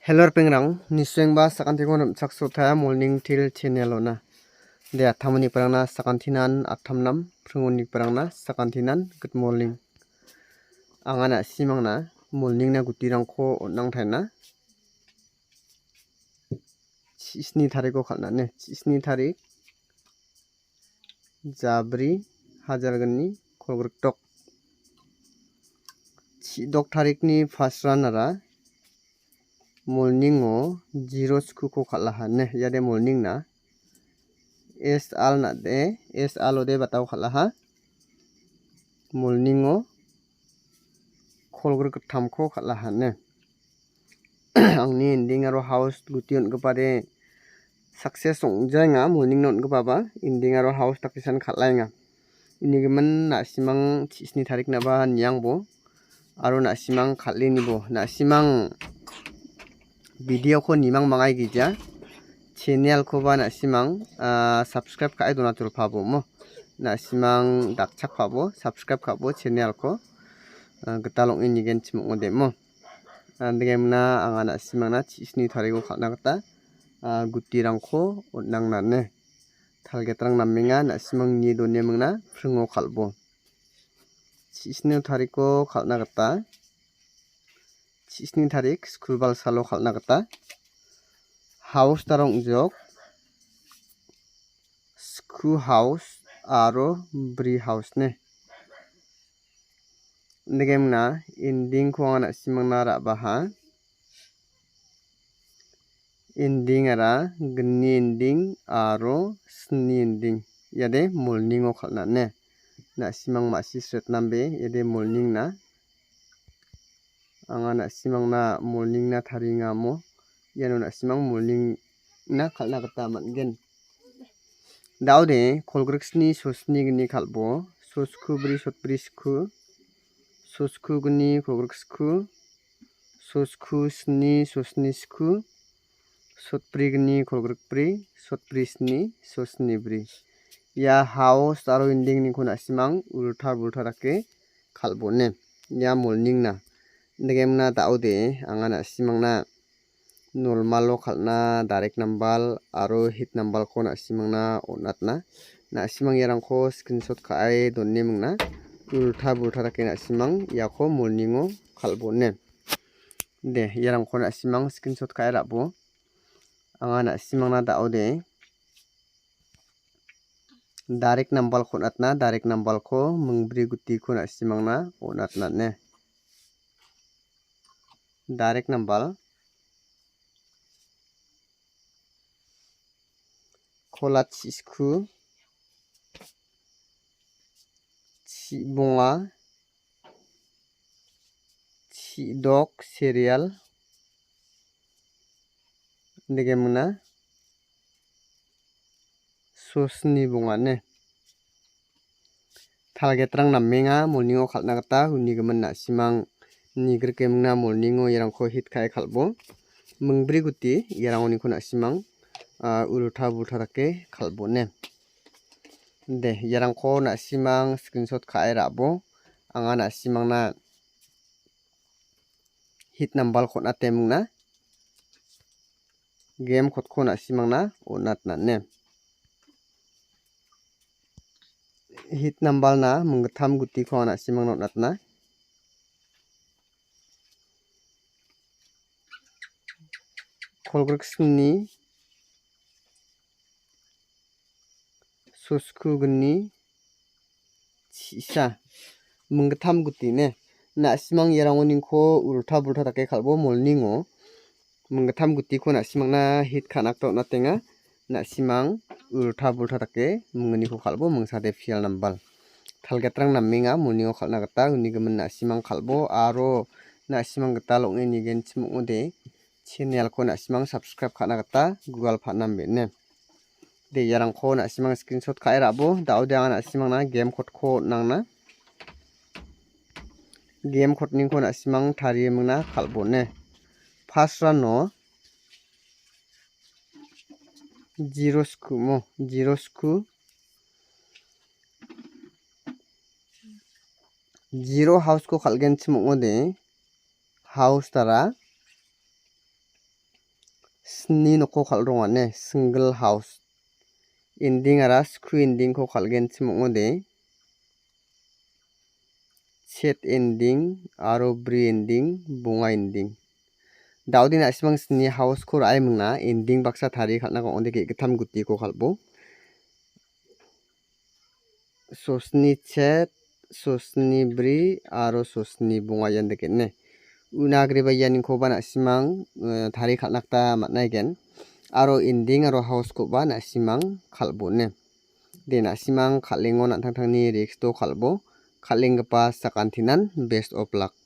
Hello pengrang niseng ba sakanti ko sakso thaya morning till channel ona de athamani parangna sakantinan athamnam prungoni parangna sakantinan good morning angana simangna morning na gutirangko onang thaina 7 tariko khalna ne 7 tarik Jabri Hajarganni Kolgrok 10 tarikni fasranara morning o 0 sku ko khalaha ne yade morning na es al na de es alo de batau khalaha morning o kolgrok tham ko khalaha ne angni ending aro house gution gopade success ongjanga morning non gopaba ending aro house takisan khalainga inigeman na simang 7 tarik na ba nyangbo aro na simang khalini bo na simang video ko nimang mangai gija channel ko ba na simang subscribe ka idona tul phabo mo na simang dakchak phabo subscribe khabo channel ko gitalong inigen chimong de mo andegemna anga na simang na 7 tariko khalna gata gutirangko onnang na ne thalgetrang namminga na simang ni donne mungna prungo khalbo 7 tariko khalna gata 7 tarik school bal salo khalna gata house tarong jok school house aro bri house ne negemna ending ko ana simangna ra baha ending ara gni ending aro sni ending yade morning o khalna ne na simang masi sret nambe yade morning na anga na simang na morning na tharinga mo yano na simang morning na khalna gata mangen daude kolgriksni sosni gni khalbo sosku bri sotbri sku sosku gni kolgriksku sosku sni sosni sku sotbri gni kolgrikbri sotbri sni sosni bri ya house aro ending ni khona simang ulta bulta rake khalbo ne ya morning na negemna daude angana simangna normal lo khalna direct number aro hit number ko na simangna onatna na simang yarangko screenshot khai donne mungna ulta bulta rake na simang yako morning o khalbo ne de yarangko na simang screenshot khai rabo angana simangna daude direct number ko natna direct number ko mungbri guti ko na simangna onatna ne direct number kolat sisku bonga dok serial negemna sosni bonga ne thalgetrang nammenga morning o khalna gata unigeman na simang nigrikemna morning o yarangko hit khai khalbo mungbri guti yarangoni ko na simang ulta bulta rake khalbo ne de yarangko na simang screenshot khai rabo anga na simang na hit number ko na temungna game khot ko na simang na onatna ne hit number na mungtham guti ko na simang na onatna kolgriksni sosku gni chisa mungtham guti ne na simang yarangoni ko ulta bulta rake khalbo morning o mungtham guti ko na simang na hit khanak to na tenga na simang ulta bulta rake mungni ko khalbo mungsade fial number thalgetrang namminga morning o khalna gata unigeman na simang khalbo aro na simang gata longne nigen chimong de channel ko na simang subscribe khana gata google phanam be ne de yarangko na simang screenshot khai rabo daude anga na simang na game code ko nangna game code ning ko na simang thari mungna khalbo ne first rano 0 sku mo 0 sku 0 house ko khalgen chimong de house tara sni nokko khalrongane single house ending ara screw ending ko khalgen chimongode set ending aro bri ending bunga ending daudin asibang sni house ko rai mungna ending baksa thari khalna ko onde ke githam guti ko khalbo so sni set so sni bri aro so sni bunga yan dekene unagri bayan ko bana simang thari khalnakta matnaigen aro ending aro house ko bana simang khalbo ne dena simang khalingo nantangtangni risk to khalbo khalingpa sakantinan best of luck